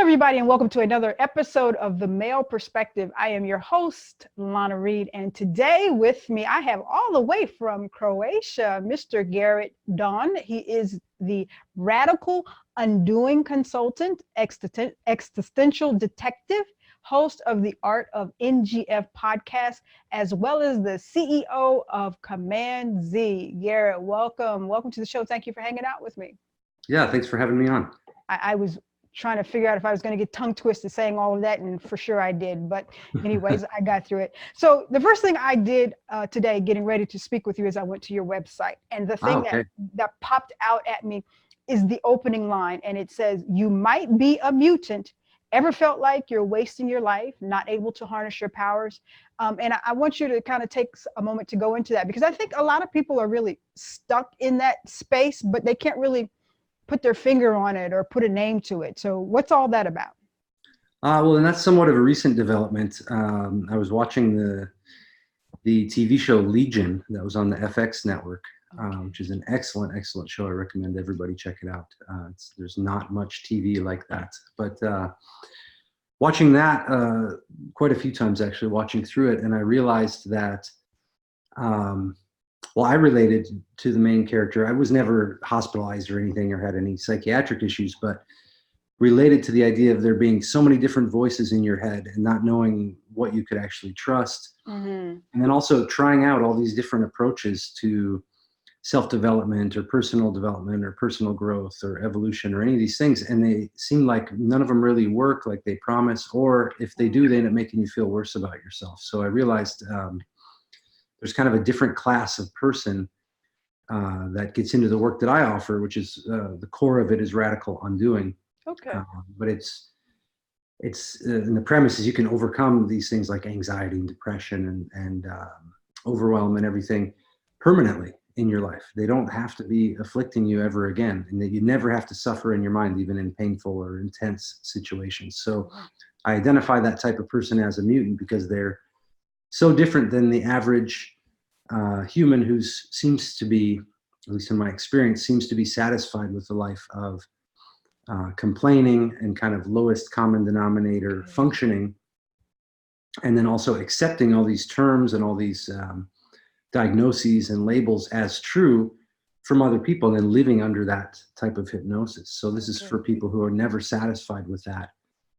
everybody, and welcome to another episode of The Male Perspective. I am your host, Lana Reid, and today with me, I have all the way from Croatia, Mr. Garrett Daun. He is the radical undoing consultant, existential detective, host of the Art of NGF podcast, as well as the CEO of CommandZ. Garrett, welcome. Welcome to the show. Thank you for hanging out with me. Yeah, thanks for having me on. I was trying to figure out if I was going to get tongue twisted saying all of that, and for sure I did. But anyways, I got through it. So the first thing I did today, getting ready to speak with you, is I went to your website. And the thing that popped out at me is the opening line. And it says, "You might be a mutant. Ever felt like you're wasting your life, not able to harness your powers?" And I want you to kind of take a moment to go into that, because I think a lot of people are really stuck in that space, but they can't really put their finger on it or put a name to it. So what's all that about? Well, and that's somewhat of a recent development. I was watching the TV show Legion that was on the FX network, which is an excellent show. I recommend everybody check it out. There's not much TV like that, but watching that quite a few times, actually, watching through it, and I realized that I related to the main character. I was never hospitalized or anything or had any psychiatric issues, but related to the idea of there being so many different voices in your head and not knowing what you could actually trust. Mm-hmm. And then also trying out all these different approaches to self-development or personal development or personal growth or evolution or any of these things. And they seem like none of them really work like they promise, or if they do, they end up making you feel worse about yourself. So I realized there's kind of a different class of person that gets into the work that I offer, which is the core of it is radical undoing. Okay. But it's and the premise is you can overcome these things like anxiety and depression and overwhelm and everything permanently in your life. They don't have to be afflicting you ever again, and that you never have to suffer in your mind, even in painful or intense situations. So I identify that type of person as a mutant because they're so different than the average human who seems to be, at least in my experience, seems to be satisfied with the life of complaining and kind of lowest common denominator functioning, and then also accepting all these terms and all these diagnoses and labels as true from other people, and then living under that type of hypnosis. So this is for people who are never satisfied with that,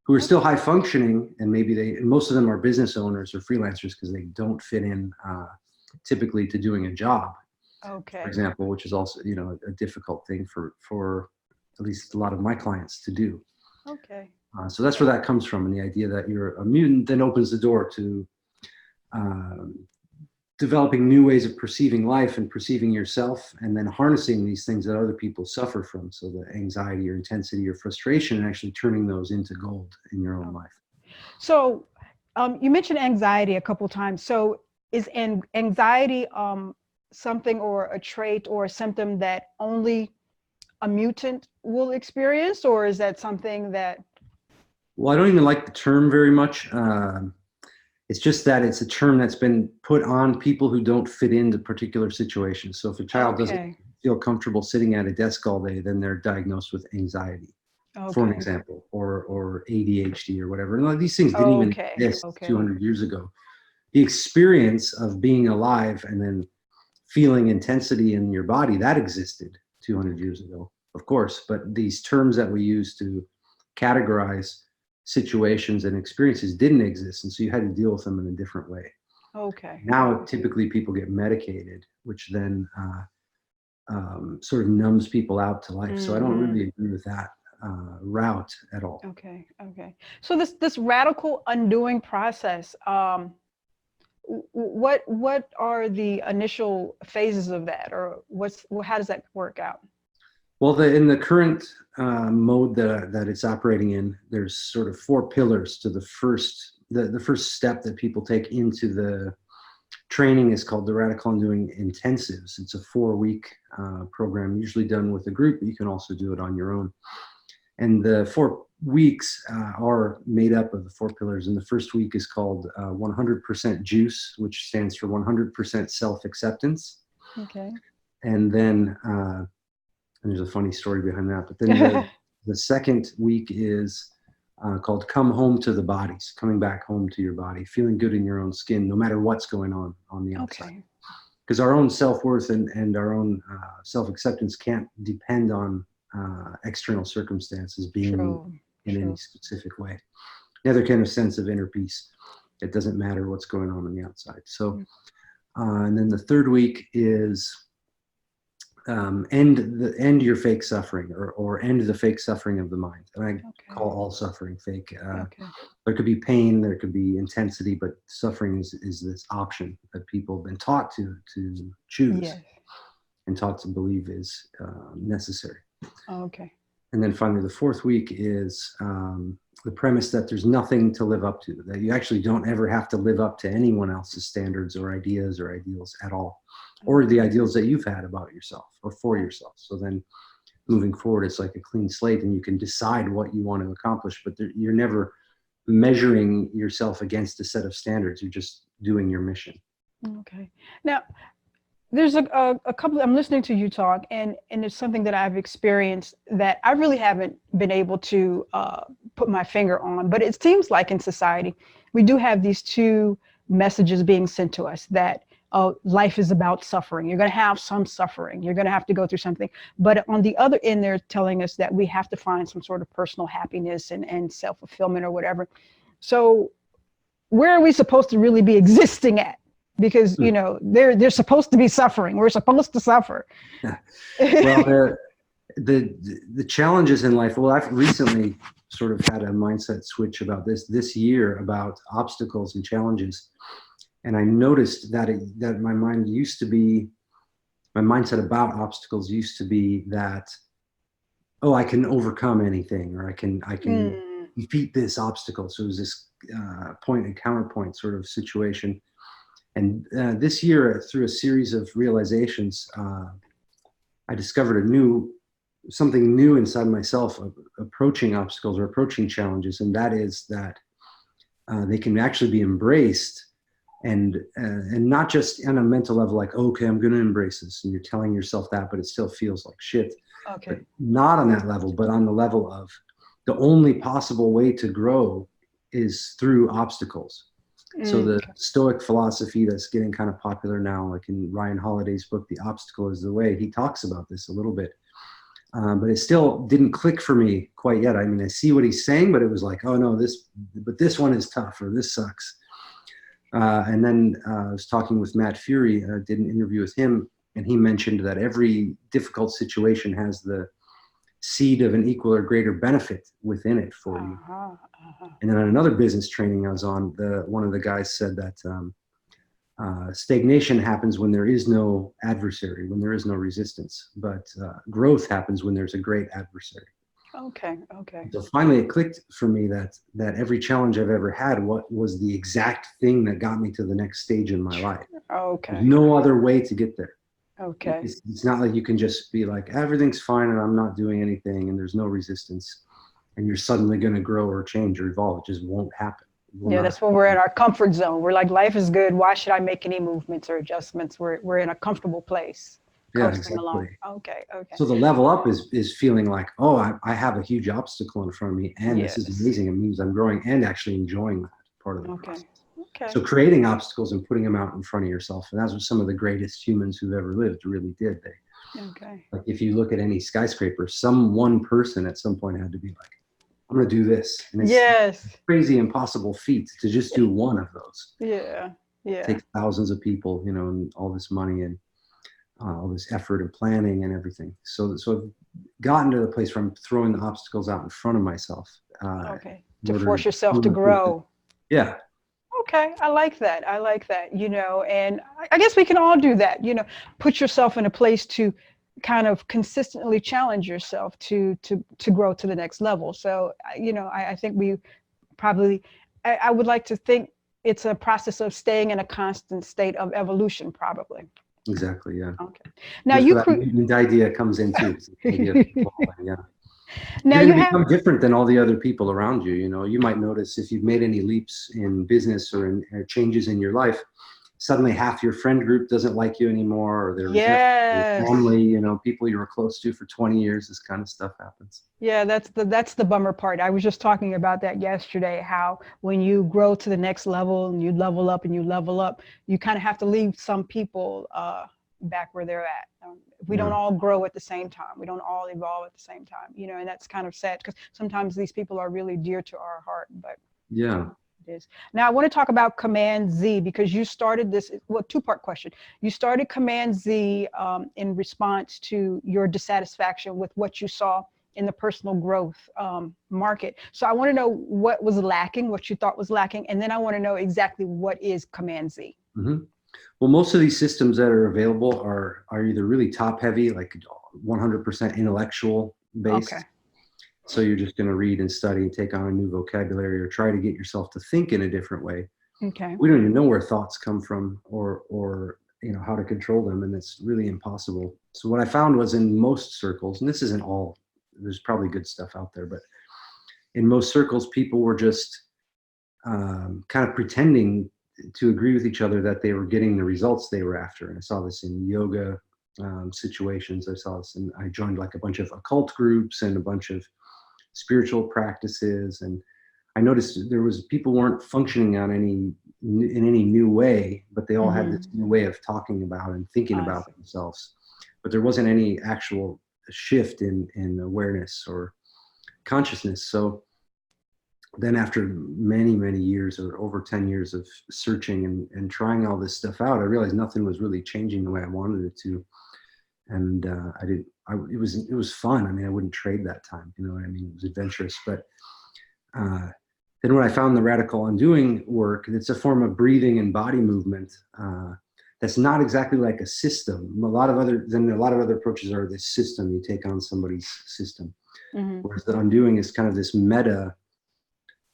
who are still high functioning, and maybe most of them are business owners or freelancers because they don't fit in typically to doing a job, for example, which is also, a difficult thing for at least a lot of my clients to do. Okay. So that's where that comes from, and the idea that you're a mutant then opens the door to developing new ways of perceiving life and perceiving yourself, and then harnessing these things that other people suffer from. So the anxiety or intensity or frustration, and actually turning those into gold in your own life. So you mentioned anxiety a couple of times. So is anxiety something or a trait or a symptom that only a mutant will experience, or is that something that... Well, I don't even like the term very much. It's just that it's a term that's been put on people who don't fit into particular situations. So if a child doesn't feel comfortable sitting at a desk all day, then they're diagnosed with anxiety, for an example, or ADHD or whatever. And like, these things didn't even exist 200 years ago. The experience of being alive and then feeling intensity in your body, that existed 200 years ago, of course. But these terms that we use to categorize situations and experiences didn't exist, and so you had to deal with them in a different way. Now typically people get medicated, which then sort of numbs people out to life. So I don't really agree with that route at all. Okay. So this radical undoing process, what are the initial phases of that, or how does that work out? Well, in the current mode that it's operating in, there's sort of 4 pillars to the first step that people take into the training is called the Radical Undoing Intensives. It's a 4-week program, usually done with a group, but you can also do it on your own. And the 4 weeks are made up of the 4 pillars. And the first week is called 100% Juice, which stands for 100% self-acceptance. Okay. And then there's a funny story behind that. But then the second week is called Come Home to the Bodies, coming back home to your body, feeling good in your own skin, no matter what's going on the outside. Okay. Because our own self-worth and our own self-acceptance can't depend on external circumstances being True. in any True. specific way. Neither can a sense of inner peace. It doesn't matter what's going on the outside. So, and then the third week is end your fake suffering, or end the fake suffering of the mind. And I call all suffering fake. There could be pain, there could be intensity, but suffering is this option that people have been taught to choose and taught to believe is necessary. Okay. And then finally, the fourth week is the premise that there's nothing to live up to, that you actually don't ever have to live up to anyone else's standards or ideas or ideals at all, or the ideals that you've had about yourself or for yourself. So then moving forward, it's like a clean slate and you can decide what you want to accomplish, but you're never measuring yourself against a set of standards. You're just doing your mission. Okay. Now, there's a couple, I'm listening to you talk, and it's something that I've experienced that I really haven't been able to put my finger on, but it seems like in society, we do have these two messages being sent to us that life is about suffering. You're going to have some suffering. You're going to have to go through something. But on the other end, they're telling us that we have to find some sort of personal happiness and self-fulfillment or whatever. So where are we supposed to really be existing at? Because, you know, they're supposed to be suffering. We're supposed to suffer. Well, the challenges in life, well, I've recently sort of had a mindset switch about this year about obstacles and challenges. And I noticed that that my mindset about obstacles used to be that, oh, I can overcome anything, or I can defeat this obstacle. So it was this point and counterpoint sort of situation. And this year, through a series of realizations, I discovered something new inside myself of approaching obstacles or approaching challenges, and that is that they can actually be embraced, and not just on a mental level, like, okay, I'm going to embrace this, and you're telling yourself that, but it still feels like shit. Okay. But not on that level, but on the level of the only possible way to grow is through obstacles. So the Stoic philosophy that's getting kind of popular now, like in Ryan Holiday's book, The Obstacle is the Way, he talks about this a little bit. But it still didn't click for me quite yet. I mean, I see what he's saying, but it was like, oh no, this one is tough, or this sucks. And then I was talking with Matt Fury, did an interview with him, and he mentioned that every difficult situation has the seed of an equal or greater benefit within it for you. And then on another business training I was on, one of the guys said that stagnation happens when there is no adversary, when there is no resistance, but growth happens when there's a great adversary. Okay. So finally it clicked for me that every challenge I've ever had, what was the exact thing that got me to the next stage in my life. Okay. There's no other way to get there. Okay. It's not like you can just be like, everything's fine and I'm not doing anything and there's no resistance and you're suddenly going to grow or change or evolve. It just won't happen. Yeah, that's when we're in our comfort zone. We're like, life is good. Why should I make any movements or adjustments? We're in a comfortable place. Yeah, exactly. Along. Okay. So the level up is feeling like, oh, I have a huge obstacle in front of me and this is amazing. It means I'm growing and actually enjoying that part of the process. Okay. So creating obstacles and putting them out in front of yourself. And that's what some of the greatest humans who've ever lived really did. Like if you look at any skyscraper, some one person at some point had to be like, I'm going to do this. And it's a crazy, impossible feat to just do one of those. Yeah. It takes thousands of people, you know, and all this money and all this effort and planning and everything. So I've gotten to the place where I'm throwing the obstacles out in front of myself. To force yourself to grow. Yeah. Okay, I like that, you know, and I guess we can all do that, you know, put yourself in a place to kind of consistently challenge yourself to grow to the next level. So, you know, I think we probably, I would like to think it's a process of staying in a constant state of evolution, probably. Exactly, yeah. Okay. Now the idea comes into yeah. Now you become different than all the other people around you. You know, you might notice if you've made any leaps in business or in changes in your life, suddenly half your friend group doesn't like you anymore, or they're resentful of your Yes. family, you know, people you were close to for 20 years, this kind of stuff happens. Yeah, that's the bummer part. I was just talking about that yesterday, how when you grow to the next level and you level up and you level up, you kind of have to leave some people back where they're at. We don't Yeah. all grow at the same time. We don't all evolve at the same time, you know, and that's kind of sad because sometimes these people are really dear to our heart, but Yeah. it is. Now I want to talk about CommandZ because you started this, well, two-part question. You started CommandZ in response to your dissatisfaction with what you saw in the personal growth market. So I want to know what was lacking, what you thought was lacking, and then I want to know exactly what is CommandZ. Hmm. Well, most of these systems that are available are either really top heavy, like 100% intellectual Okay. based. So you're just going to read and study and take on a new vocabulary or try to get yourself to think in a different way. Okay. We don't even know where thoughts come from or you know how to control them, and it's really impossible. So what I found was in most circles, and this isn't all, there's probably good stuff out there, but in most circles, people were just kind of pretending to agree with each other that they were getting the results they were after. And I saw this in yoga situations. I saw this, and I joined like a bunch of occult groups and a bunch of spiritual practices, and I noticed there was people weren't functioning on any in any new way, but they all had this new way of talking about and thinking I about see. themselves. But there wasn't any actual shift in awareness or consciousness. So then after many years or over 10 years of searching and trying all this stuff out, I realized nothing was really changing the way I wanted it to. And it was fun. I mean, I wouldn't trade that time, you know what I mean? It was adventurous. But then when I found the radical undoing work, it's a form of breathing and body movement that's not exactly like a system. A lot of other approaches are this system. You take on somebody's system. Whereas the undoing is kind of this meta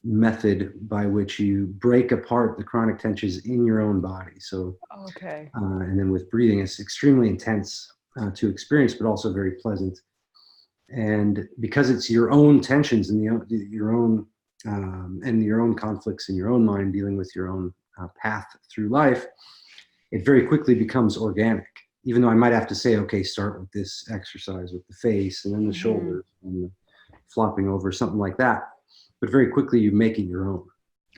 method by which you break apart the chronic tensions in your own body. So, Okay. and then with breathing, it's extremely intense to experience, but also very pleasant. And because it's your own tensions and your own and your own conflicts in your own mind, dealing with your own path through life, it very quickly becomes organic. Even though I might have to say, okay, start with this exercise with the face and then the shoulders and the flopping over, something like that. But very quickly you make it your own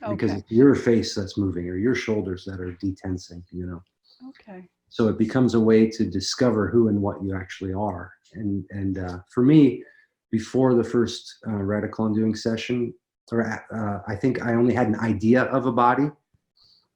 because Okay. it's your face that's moving or your shoulders that are detensing, you know. Okay. So it becomes a way to discover who and what you actually are. And for me, before the first radical undoing session, I think I only had an idea of a body.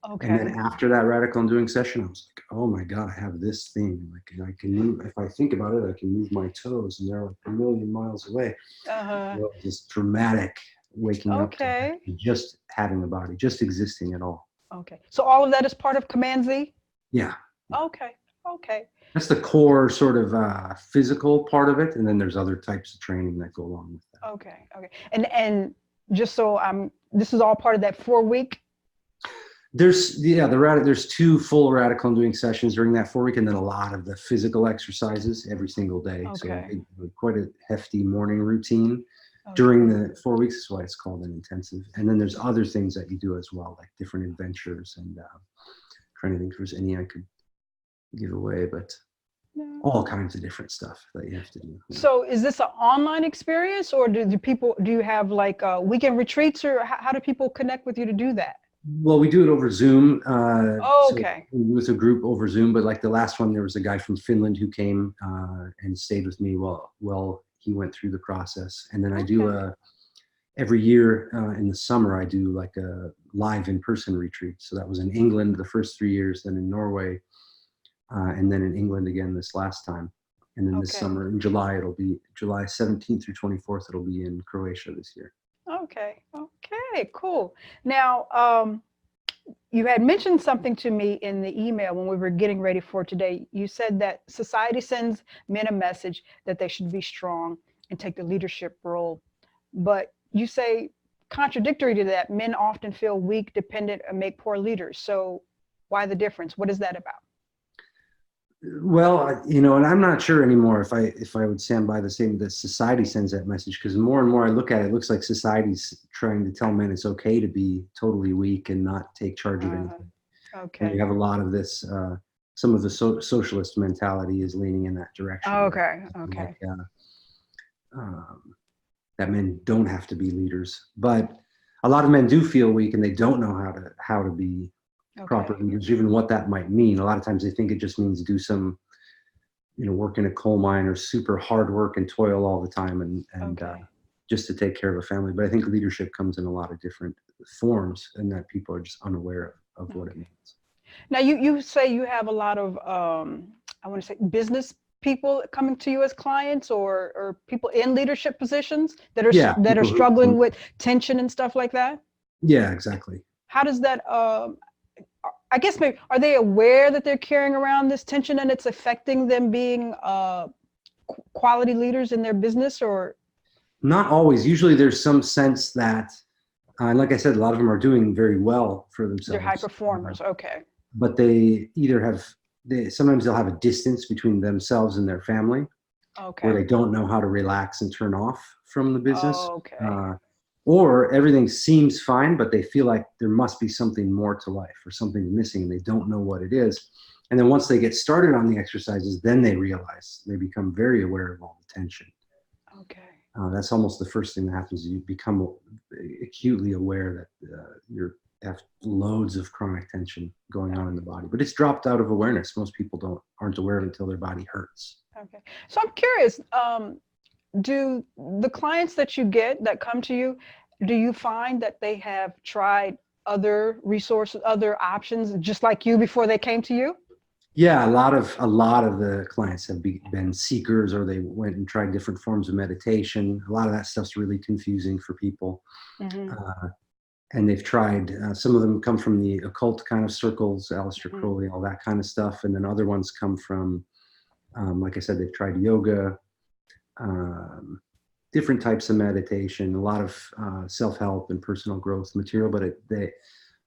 And then Okay. after that radical undoing session, I was like, oh my God, I have this thing. Like I can move, if I think about it, I can move my toes and they're like a million miles away. Uh-huh. You know, this dramatic waking up to Okay. just having a body, just existing at all. Okay. So all of that is part of CommandZ? Yeah. Okay. Okay. That's the core sort of physical part of it. And then there's other types of training that go along with that. Okay. Okay. And just so this is all part of that 4 week. There's there's 2 full radical undoing sessions during that 4 week, and then a lot of the physical exercises every single day. Okay. So quite a hefty morning routine Okay. during the 4 weeks. Is why it's called an intensive. And then there's other things that you do as well, like different adventures and trying to think if there's any I could give away, but No. all kinds of different stuff that you have to do. Yeah. So is this an online experience or do you have like weekend retreats or how do people connect with you to do that? Well, we do it over Zoom. So Okay. it was a group over Zoom, but like the last one, there was a guy from Finland who came and stayed with me while he went through the process. And then I do every year in the summer, I do like a live in-person retreat. So that was in England the first 3 years, then in Norway, and then in England again this last time. And then this Okay. summer in July, it'll be July 17th through 24th. It'll be in Croatia this year. Okay. Okay. Cool. Now, you had mentioned something to me in the email when we were getting ready for today. You said that society sends men a message that they should be strong and take the leadership role. But you say, contradictory to that, men often feel weak, dependent, and make poor leaders. So why the difference? What is that about? Well, you know, and I'm not sure anymore if I would stand by the same that society sends that message, because more and more I look at it, it looks like society's trying to tell men it's okay to be totally weak and not take charge of anything. And you Okay. have a lot of this, some of the socialist mentality is leaning in that direction. Okay. Like, Okay. um, that men don't have to be leaders, but a lot of men do feel weak and they don't know how to be proper Okay. leaders, even what that might mean. A lot of times they think it just means do some, work in a coal mine or super hard work and toil all the time and Okay. just to take care of a family. But I think leadership comes in a lot of different forms and that people are just unaware of what it Okay. means. Now you say you have a lot of I want to say business people coming to you as clients or people in leadership positions that are Yeah, that are people who struggling with tension and stuff like that. yeah, exactly. How does that I guess maybe are they aware that they're carrying around this tension and it's affecting them being quality leaders in their business or Not always. Usually there's some sense that, and like I said, a lot of them are doing very well for they're high themselves. performers? Okay. But they either have, sometimes they'll have a distance between themselves and their family where Okay. they don't know how to relax and turn off from the business. Okay. Uh, or everything seems fine, but they feel like there must be something more to life or something missing and they don't know what it is. And then once they get started on the exercises, then they realize they become very aware of all the tension. Okay. That's almost the first thing that happens. You become acutely aware that you have loads of chronic tension going on in the body, but it's dropped out of awareness. Most people aren't aware of it until their body hurts. Okay. So I'm curious, do the clients that you get that come to you, do you find that they have tried other resources, other options, just like you before they came to you? Yeah, a lot of the clients have been seekers, or they went and tried different forms of meditation. A lot of that stuff's really confusing for people. Hmm. Uh, and they've tried, some of them come from the occult kind of circles, Aleister Hmm. Crowley, all that kind of stuff. And then other ones come from, like I said, they've tried yoga, um, different types of meditation, a lot of self-help and personal growth material. But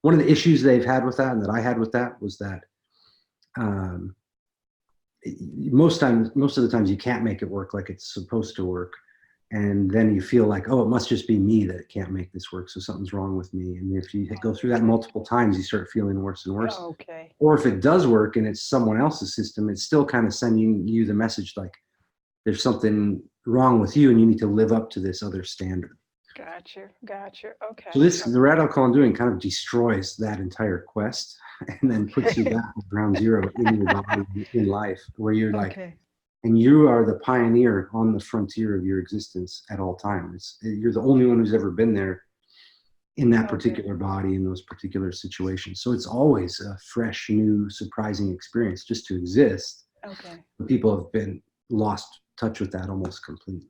one of the issues they've had with that, and that I had with that, was that um, most of the times you can't make it work like it's supposed to work. And then you feel like, oh, it must just be me that can't make this work. So something's wrong with me. And if you go through that Okay. multiple times, you start feeling worse and worse. Okay. Or if it does work and it's someone else's system, it's still kind of sending you the message like there's something wrong with you and you need to live up to this other standard. Gotcha. Gotcha. So Okay. the radical undoing kind of destroys that entire quest and then puts you Okay. back at ground zero in your body, in life, where you're like, Okay. and you are the pioneer on the frontier of your existence at all times. You're the only one who's ever been there in that Okay. particular body, in those particular situations. So it's always a fresh, new, surprising experience just to exist. Okay. But people have been lost touch with that almost completely.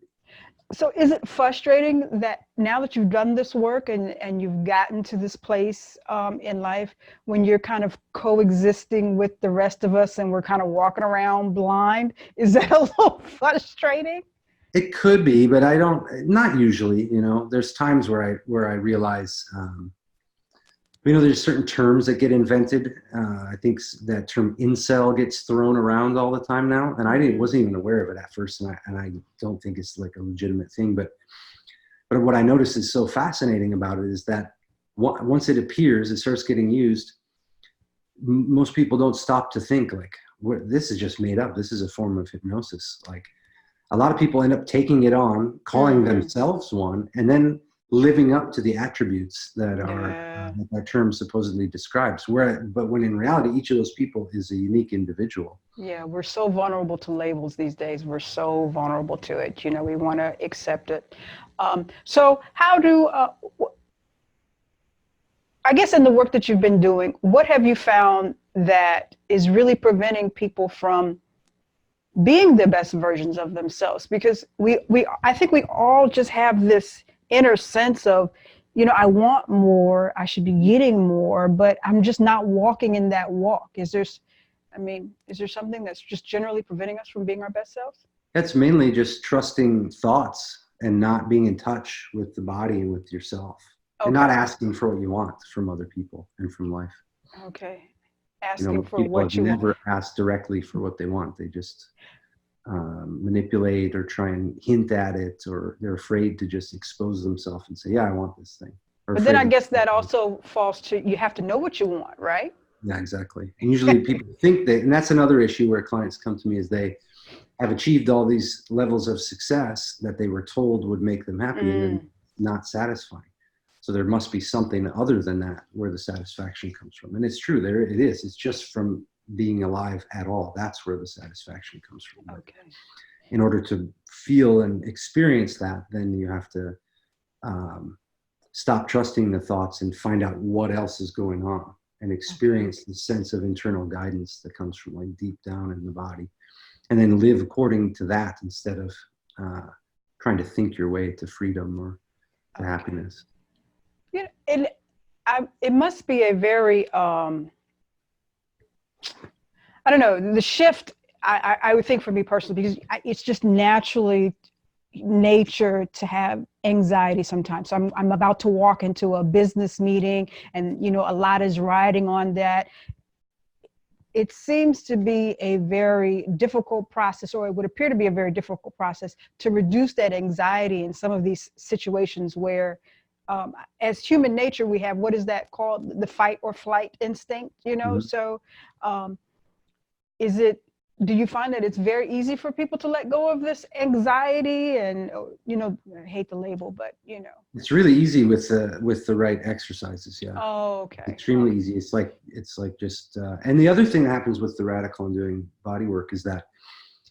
So is it frustrating that now that you've done this work and you've gotten to this place in life when you're kind of coexisting with the rest of us and we're kind of walking around blind? Is that a little frustrating? It could be, but I don't. Not usually. There's times where I realize, there's certain terms that get invented. I think that term incel gets thrown around all the time now, and wasn't even aware of it at first, and I don't think it's like a legitimate thing. But what I notice is so fascinating about it is that once it appears, it starts getting used. Most people don't stop to think like, this is just made up. This is a form of hypnosis. Like a lot of people end up taking it on, calling themselves one, and then living up to the attributes that are Yeah. that term supposedly describes. But when in reality, each of those people is a unique individual. Yeah, we're so vulnerable to labels these days. We're so vulnerable to it. We want to accept it. So how do, I guess in the work that you've been doing, what have you found that is really preventing people from being the best versions of themselves? Because I think we all just have this inner sense of, I want more, I should be getting more, but I'm just not walking in that walk. Is there something that's just generally preventing us from being our best selves? That's mainly just trusting thoughts and not being in touch with the body and with yourself, and not Okay. asking for what you want from other people and from life. Okay. Asking Most for people have what you want. never asked directly for what they want. They just manipulate or try and hint at it, or they're afraid to just expose themselves and say, yeah, I want this thing. Or But then afraid I to, guess that also falls to, you have to know what you want, right? Yeah, exactly. And usually people think that, and that's another issue where clients come to me, is they have achieved all these levels of success that they were told would make them happy, and then not satisfying. So there must be something other than that where the satisfaction comes from. And it's true, there it is. It's just from being alive at all. That's where the satisfaction comes from. But Okay. in order to feel and experience that, then you have to stop trusting the thoughts and find out what else is going on, and experience the sense of internal guidance that comes from like deep down in the body, and then live according to that instead of trying to think your way to freedom or to happiness. Yeah, it must be a very I don't know, the shift. I would think for me personally, because it's just naturally nature to have anxiety sometimes. So I'm about to walk into a business meeting, and a lot is riding on that. It seems to be a very difficult process, or it would appear to be a very difficult process to reduce that anxiety in some of these situations where, as human nature, we have, what is that called? The fight or flight instinct, Mm-hmm. So is it, do you find that it's very easy for people to let go of this anxiety? And, I hate the label, but, It's really easy with the right exercises. Yeah. Oh, okay. Extremely easy. It's like just, and the other thing that happens with the radical and doing body work is that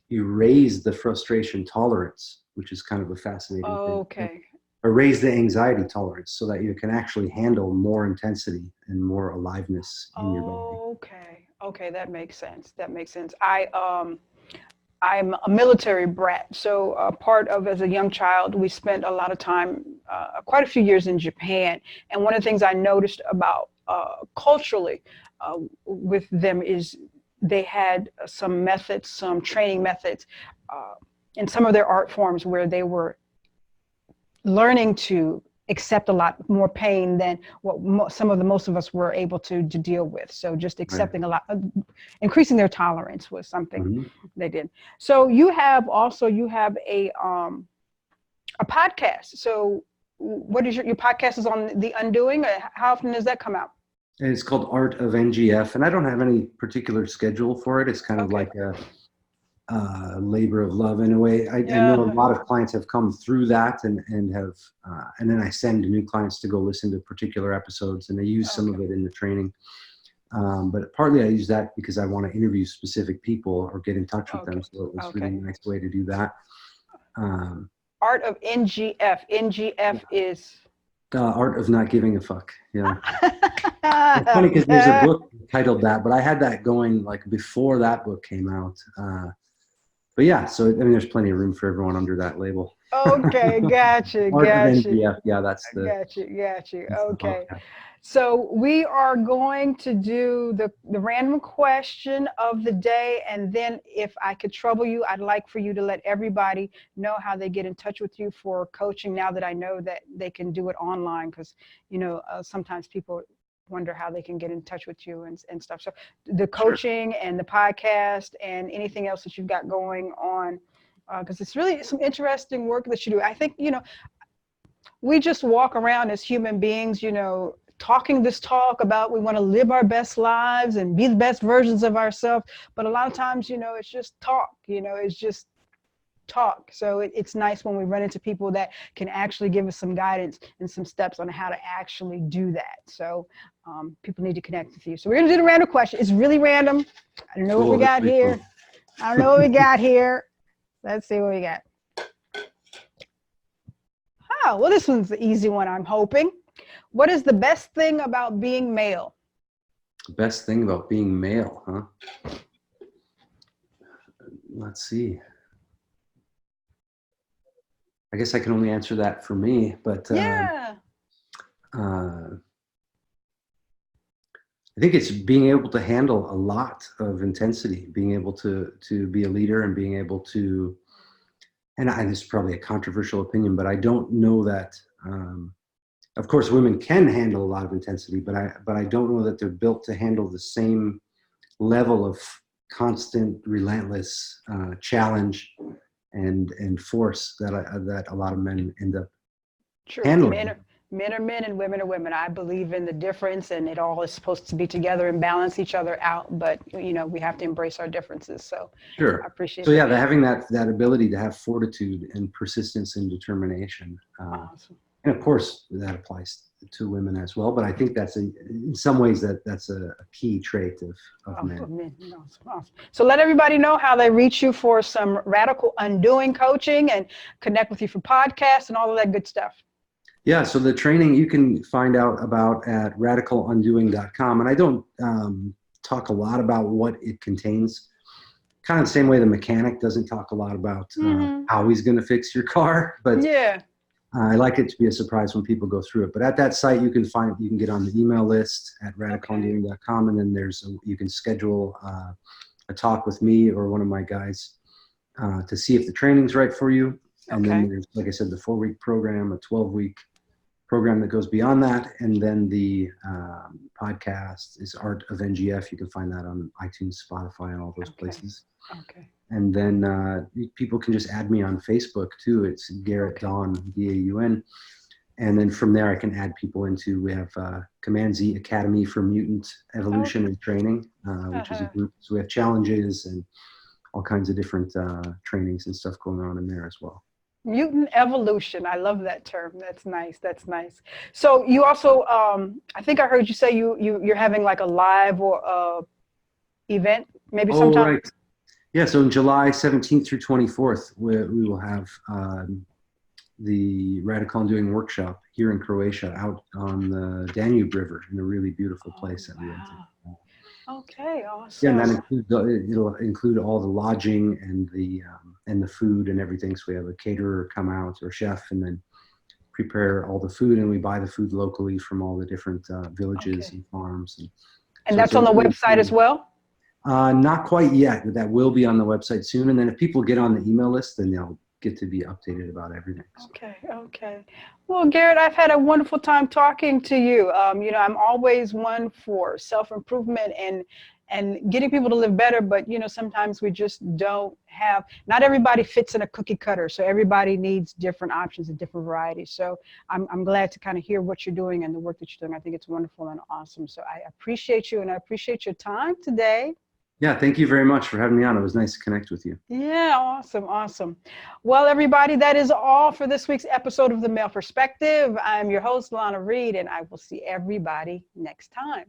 you raise the frustration tolerance, which is kind of a fascinating thing. Okay. Or raise the anxiety tolerance so that you can actually handle more intensity and more aliveness in your body. Okay, that makes sense. I'm a military brat, so part of, as a young child, we spent a lot of time, quite a few years in Japan. And one of the things I noticed about culturally with them is they had some methods, some training methods in some of their art forms where they were learning to accept a lot more pain than what most of us were able to deal with. So just accepting Right. a lot, increasing their tolerance was something Mm-hmm. they did. So you have a podcast. So what is your podcast is on The Undoing? How often does that come out? And it's called Art of NGF, and I don't have any particular schedule for it. It's kind of like a labor of love in a way. I know a lot of clients have come through that and have, and then I send new clients to go listen to particular episodes, and I use some of it in the training. But partly I use that because I want to interview specific people or get in touch with them. So it was really a nice way to do that. Art of NGF. NGF is Art of Not Giving a Fuck. Yeah. It's funny because there's a book titled that, but I had that going like before that book came out. But yeah, so I mean, there's plenty of room for everyone under that label. Okay, gotcha. Art of NGF. Yeah, that's the. Gotcha. That's Okay. So we are going to do the random question of the day. And then if I could trouble you, I'd like for you to let everybody know how they get in touch with you for coaching, now that I know that they can do it online, because, sometimes people wonder how they can get in touch with you and stuff. So the coaching and the podcast and anything else that you've got going on, because it's really some interesting work that you do. I think, we just walk around as human beings, talking this talk about we want to live our best lives and be the best versions of ourselves. But a lot of times, it's just talk, it's just talk. So it's nice when we run into people that can actually give us some guidance and some steps on how to actually do that. So people need to connect with you. So we're going to do the random question. It's really random. I don't know what we got here. Let's see what we got. Oh, well, this one's the easy one, I'm hoping. What is the best thing about being male? Best thing about being male, huh? Let's see. I guess I can only answer that for me, but I think it's being able to handle a lot of intensity, being able to be a leader, and being able to, and this is probably a controversial opinion, but I don't know that, of course, women can handle a lot of intensity, but I don't know that they're built to handle the same level of constant, relentless challenge and force that a lot of men end up handling. Men are men and women are women. I believe in the difference, and it all is supposed to be together and balance each other out. But we have to embrace our differences. So I Sure. appreciate So yeah, that. having that ability to have fortitude and persistence and determination, Awesome. and of course that applies to women as well. But I think that's in some ways that's a key trait of men. For men. Awesome, awesome. So let everybody know how they reach you for some radical undoing coaching and connect with you for podcasts and all of that good stuff. Yeah, so the training you can find out about at radicalundoing.com. And I don't talk a lot about what it contains. Kind of the same way the mechanic doesn't talk a lot about how he's going to fix your car. But yeah, I like it to be a surprise when people go through it. But at that site, you can get on the email list at radicalundoing.com. And then you can schedule a talk with me or one of my guys to see if the training's right for you. And then there's, like I said, the 4-week program, a 12-week program that goes beyond that. And then the podcast is Art of NGF. You can find that on iTunes, Spotify, and all those places. Okay. And then people can just add me on Facebook too. It's Garrett Daun, D-A-U-N. And then from there, I can add people into, we have CommandZ Academy for Mutant Evolution and Training, which is a group. So we have challenges and all kinds of different trainings and stuff going on in there as well. Mutant evolution. I love that term. That's nice. That's nice. So you also, I think I heard you say you're having like a live or event maybe sometime. Right. Yeah. So in July 17th through 24th, we will have the Radical Undoing workshop here in Croatia, out on the Danube River, in a really beautiful place that we went to. Okay, awesome. Yeah, and that it'll include all the lodging and the food and everything. So we have a caterer come out, or chef, and then prepare all the food, and we buy the food locally from all the different villages and farms. And so that's on the website as well? Not quite yet, but that will be on the website soon. And then if people get on the email list, then they'll get to be updated about everything. So. Okay. Well, Garrett, I've had a wonderful time talking to you. I'm always one for self-improvement and getting people to live better, but sometimes we just don't have, not everybody fits in a cookie cutter. So everybody needs different options and different varieties. So I'm glad to kind of hear what you're doing and the work that you're doing. I think it's wonderful and awesome. So I appreciate you, and I appreciate your time today. Yeah, thank you very much for having me on. It was nice to connect with you. Yeah, awesome. Well, everybody, that is all for this week's episode of The Male Perspective. I'm your host, Lana Reid, and I will see everybody next time.